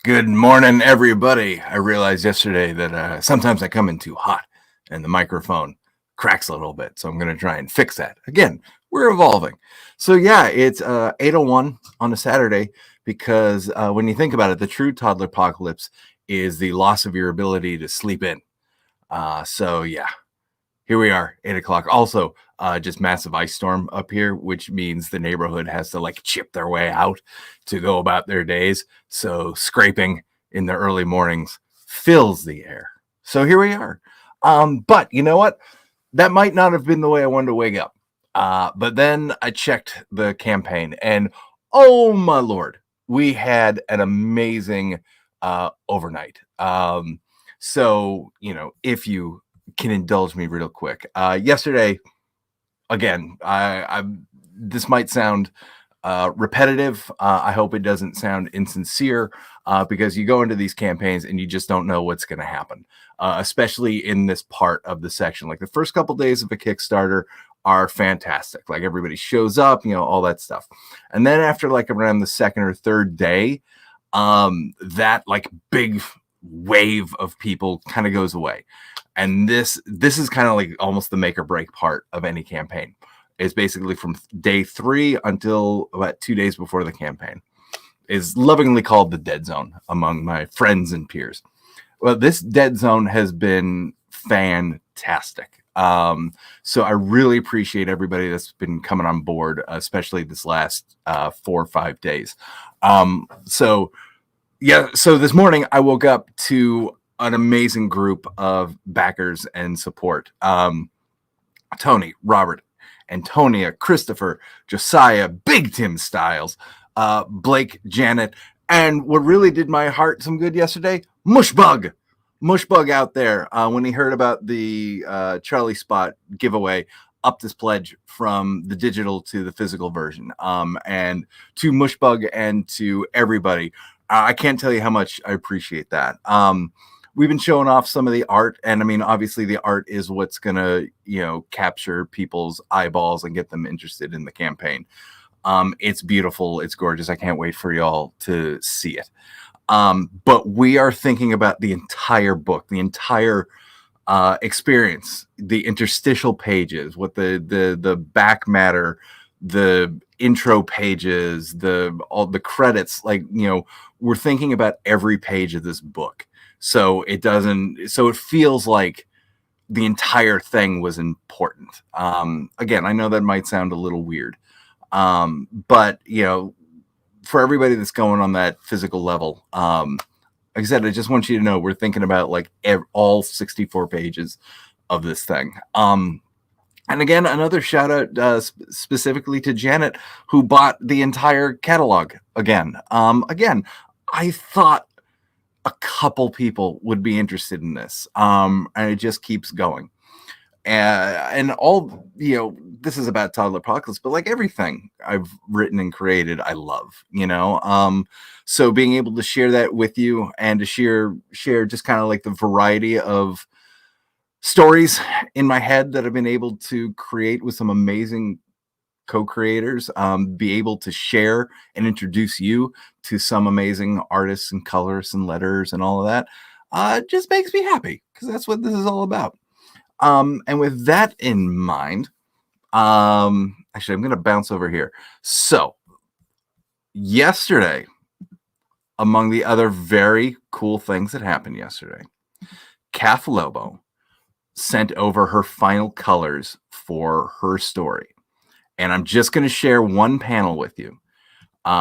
Good morning, everybody. I realized yesterday that sometimes I come in too hot and the microphone cracks a little bit. So I'm going to try and fix that. Again, we're evolving. So yeah, it's 8:01 on a Saturday because when you think about it, the true toddler apocalypse is the loss of your ability to sleep in. So yeah, here we are, 8 o'clock. Also, just massive ice storm up here, which means the neighborhood has to like chip their way out to go about their days. So scraping in the early mornings fills the air. So here we are. But you know what? That might not have been the way I wanted to wake up. But then I checked the campaign, and oh my lord, we had an amazing overnight. So if you can indulge me real quick. Yesterday, again, I this might sound repetitive. I hope it doesn't sound insincere because you go into these campaigns and you just don't know what's going to happen, especially in this part of the section. Like the first couple days of a Kickstarter are fantastic. Like everybody shows up, all that stuff. And then after like around the second or third day, that like big wave of people kind of goes away. And this is kind of like almost the make or break part of any campaign. It's basically from day 3 until about 2 days before the campaign. Is lovingly called the dead zone among my friends and peers. Well, this dead zone has been fantastic. So I really appreciate everybody that's been coming on board, especially this last 4 or 5 days. So this morning I woke up to an amazing group of backers and support. Tony, Robert, Antonia, Christopher, Josiah, Big Tim Styles, Blake, Janet, and what really did my heart some good yesterday, Mushbug out there when he heard about the Charlie Spot giveaway, upped his pledge from the digital to the physical version. And to Mushbug and to everybody, I can't tell you how much I appreciate that. We've been showing off some of the art, and I mean, obviously the art is what's gonna, capture people's eyeballs and get them interested in the campaign. It's beautiful, it's gorgeous. I can't wait for y'all to see it. But we are thinking about the entire book, the entire experience, the interstitial pages, what the back matter, the intro pages, all the credits. Like, we're thinking about every page of this book. So it feels like the entire thing was important. Again, I know that might sound a little weird. But for everybody that's going on that physical level, like I said, I just want you to know we're thinking about like all 64 pages of this thing. And again, another shout out specifically to Janet, who bought the entire catalog again. Again, I thought a couple people would be interested in this, and it just keeps going. And all, this is about Toddler-Pocalypse, but like everything I've written and created, I love, so being able to share that with you and to share just kind of like the variety of stories in my head that I've been able to create with some amazing co-creators, be able to share and introduce you to some amazing artists and colorists and letters and all of that, just makes me happy because that's what this is all about. And with that in mind, actually, I'm going to bounce over here. So yesterday, among the other very cool things that happened yesterday, Cathlobo sent over her final colors for her story. And I'm just going to share one panel with you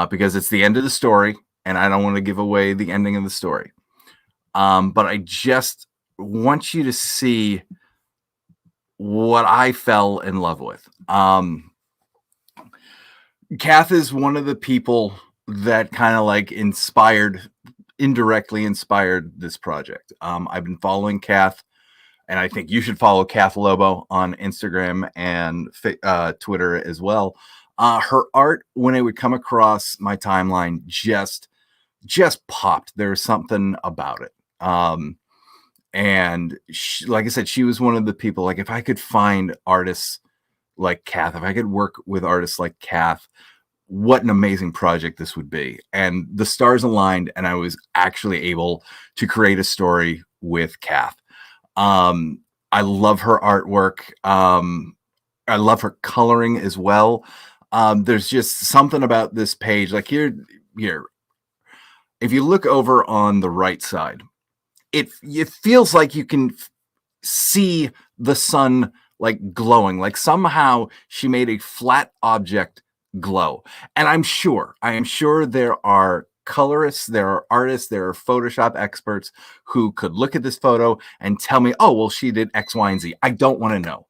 because it's the end of the story, and I don't want to give away the ending of the story. But I just want you to see what I fell in love with. Kath is one of the people that kind of like indirectly inspired this project. I've been following Kath, and I think you should follow Cathlobo on Instagram and Twitter as well. Her art, when it would come across my timeline, just popped. There was something about it. And she, like I said, she was one of the people, like if I could find artists like Kath, if I could work with artists like Kath, what an amazing project this would be. And the stars aligned, and I was actually able to create a story with Kath. I love her artwork. I love her coloring as well. There's just something about this page. Like here, if you look over on the right side, it feels like you can see the sun like glowing, like somehow she made a flat object glow. And I am sure there are colorists, there are artists, there are Photoshop experts who could look at this photo and tell me, oh, well, she did X, Y, and Z. I don't want to know.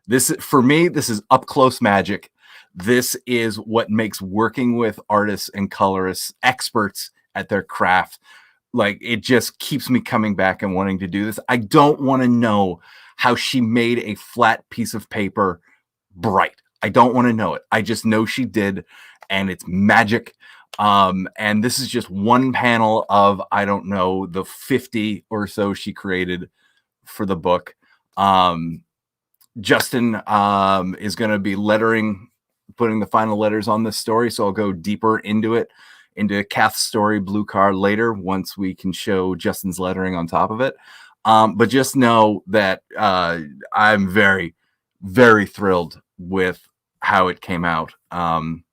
This, for me, this is up close magic. This is what makes working with artists and colorists, experts at their craft, like it just keeps me coming back and wanting to do this. I don't want to know how she made a flat piece of paper bright. I don't want to know it. I just know she did, and it's magic. And this is just one panel of, I don't know, the 50 or so she created for the book. Justin is going to be putting the final letters on this story, so I'll go deeper into Kath's story, Blue Car, later once we can show Justin's lettering on top of it. But just know that I'm very, very thrilled with how it came out. And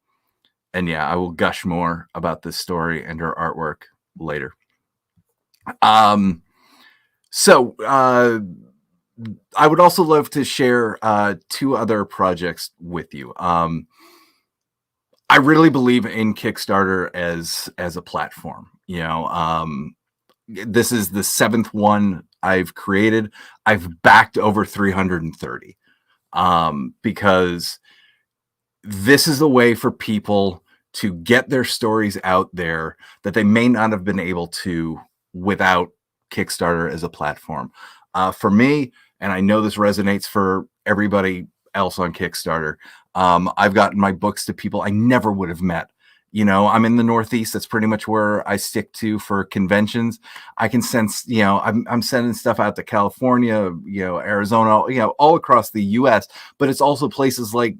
yeah, I will gush more about this story and her artwork later. So I would also love to share 2 other projects with you. I really believe in Kickstarter as a platform. This is the 7th one I've created. I've backed over 330 because this is a way for people to get their stories out there that they may not have been able to without Kickstarter as a platform. For me, and I know this resonates for everybody else on Kickstarter, I've gotten my books to people I never would have met. I'm in the Northeast. That's pretty much where I stick to for conventions. I can sense, I'm sending stuff out to California, Arizona, all across the US, but it's also places like,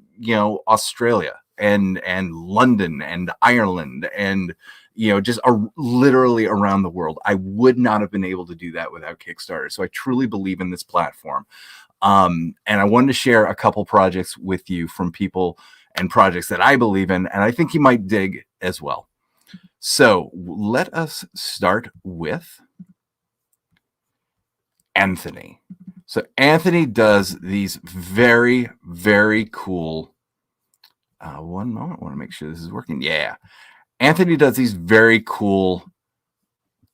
Australia and London and Ireland and, just literally around the world. I would not have been able to do that without Kickstarter. So I truly believe in this platform. And I wanted to share a couple projects with you from people and projects that I believe in, and I think you might dig as well. So let us start with Anthony. So Anthony does these very, very cool, one moment, I want to make sure this is working. Yeah. Anthony does these very cool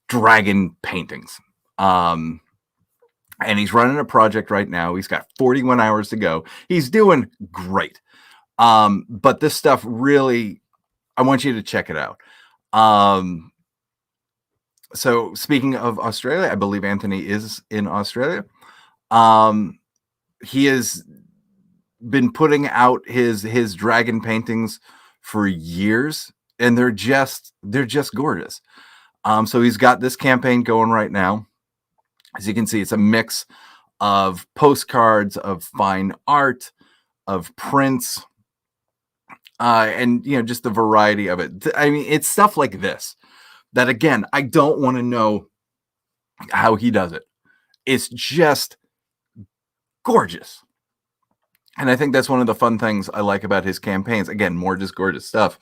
dragon paintings. And he's running a project right now. He's got 41 hours to go. He's doing great. But this stuff really, I want you to check it out. So speaking of Australia, I believe Anthony is in Australia. He has been putting out his dragon paintings for years, and they're just gorgeous. So he's got this campaign going right now. As you can see, it's a mix of postcards, of fine art, of prints, and just the variety of it. I mean, it's stuff like this that, again, I don't want to know how he does it. It's just gorgeous. And I think that's one of the fun things I like about his campaigns. Again, more just gorgeous stuff,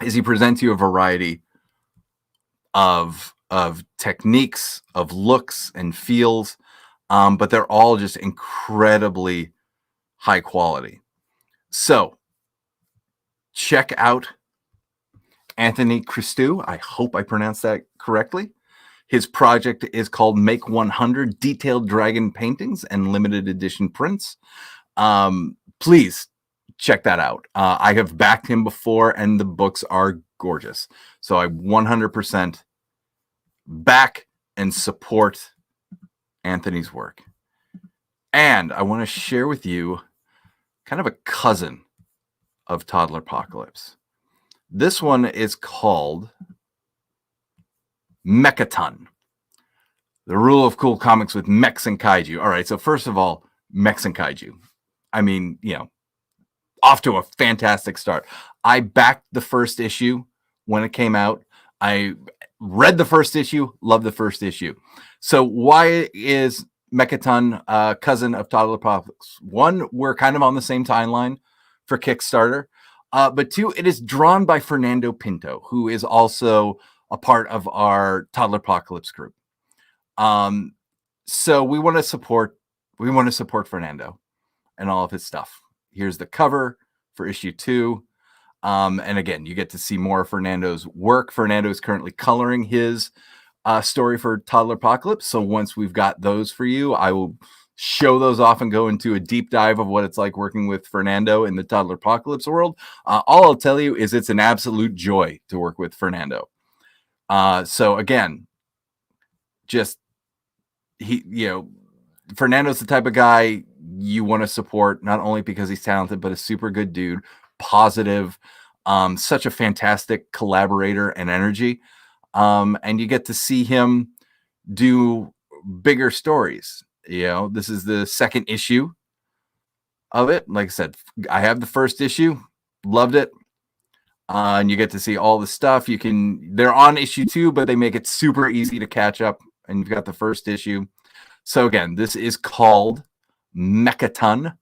is he presents you a variety of techniques, of looks and feels, but they're all just incredibly high quality. So check out Anthony Christie. I hope I pronounced that correctly. His project is called Make 100 Detailed Dragon Paintings and Limited Edition Prints. Please check that out. I have backed him before, and the books are gorgeous. So I 100% back and support Anthony's work. And I want to share with you kind of a cousin of Toddler-Pocalypse. This one is called Mechaatan. The rule of cool comics with mechs and kaiju. All right, so first of all, mechs and kaiju. I mean, off to a fantastic start. I backed the first issue when it came out. I read the first issue, loved the first issue. So why is Mechaatan cousin of TODDLER-POCALYPSE? One, we're kind of on the same timeline for Kickstarter. But two, it is drawn by Fernando Pinto, who is also a part of our TODDLER-POCALYPSE group. So we want to support Fernando and all of his stuff. Here's the cover for issue 2. And again, you get to see more of Fernando's work. Fernando is currently coloring his story for TODDLER-POCALYPSE. So once we've got those for you, I will show those off and go into a deep dive of what it's like working with Fernando in the TODDLER-POCALYPSE world. All I'll tell you is it's an absolute joy to work with Fernando. So again, just Fernando's the type of guy you want to support, not only because he's talented, but a super good dude, positive, such a fantastic collaborator and energy. And you get to see him do bigger stories. This is the second issue of it. Like I said, I have the first issue, loved it. And you get to see all the stuff. They're on issue 2, but they make it super easy to catch up. And you've got the first issue. So again, this is called Mechaatan.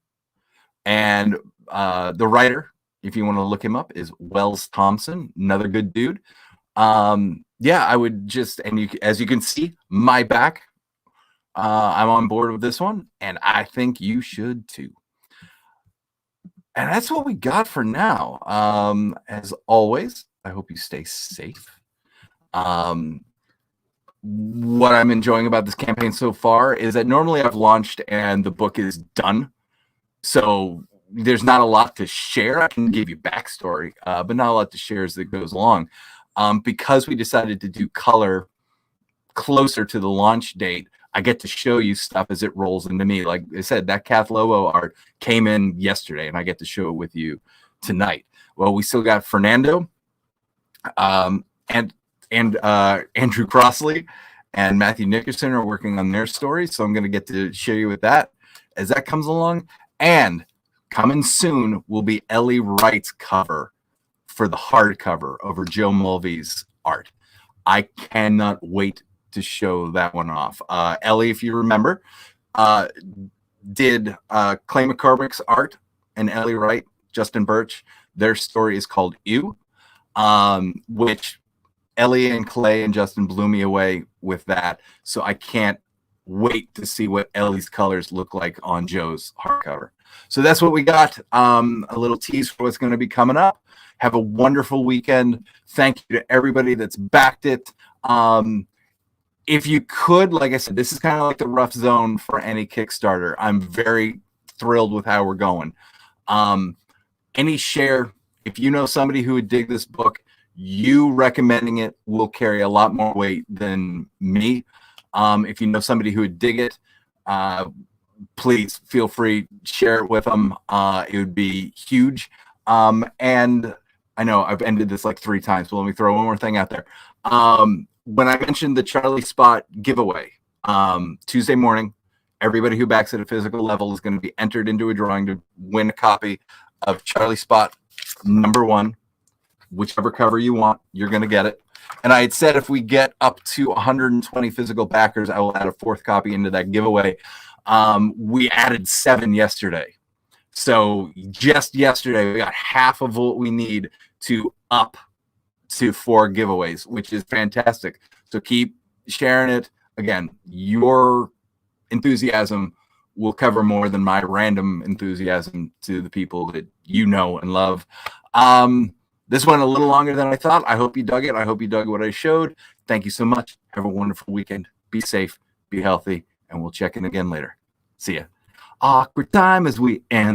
And the writer, if you want to look him up, is Wells Thompson, another good dude. I would just, as you can see, my back, I'm on board with this one, and I think you should too. And that's what we got for now. As always, I hope you stay safe. What I'm enjoying about this campaign so far is that normally I've launched and the book is done. So there's not a lot to share. I can give you backstory, but not a lot to share as it goes along. Because we decided to do color closer to the launch date, I get to show you stuff as it rolls into me. Like I said, that Cathlobo art came in yesterday, and I get to show it with you tonight. Well, we still got Fernando, and Andrew Crossley and Matthew Nickerson are working on their story, so I'm going to get to show you with that as that comes along. And coming soon will be Ellie Wright's cover for the hardcover over Joe Mulvey's art. I cannot wait to show that one off. Ellie, if you remember, did Clay McCormick's art, and Ellie Wright, Justin Birch, their story is called You, which Ellie and Clay and Justin blew me away with that. So I can't wait to see what Ellie's colors look like on Joe's hardcover. So that's what we got. A little tease for what's going to be coming up. Have a wonderful weekend. Thank you to everybody that's backed it. If you could, like I said, this is kind of like the rough zone for any Kickstarter. I'm very thrilled with how we're going. Any share, if you know somebody who would dig this book, you recommending it will carry a lot more weight than me. If you know somebody who would dig it, please feel free, share it with them. It would be huge. And I know I've ended this like 3 times, but let me throw one more thing out there. When I mentioned the Charlie Spot giveaway, Tuesday morning, everybody who backs at a physical level is going to be entered into a drawing to win a copy of Charlie Spot #1. Whichever cover you want, you're going to get it. And I had said if we get up to 120 physical backers, I will add a 4th copy into that giveaway. We added 7 yesterday. So just yesterday, we got half of what we need to up to 4 giveaways, which is fantastic. So keep sharing it. Again, your enthusiasm will cover more than my random enthusiasm to the people that you know and love. This went a little longer than I thought. I hope you dug it. I hope you dug what I showed. Thank you so much. Have a wonderful weekend. Be safe, be healthy, and we'll check in again later. See ya. Awkward time as we end.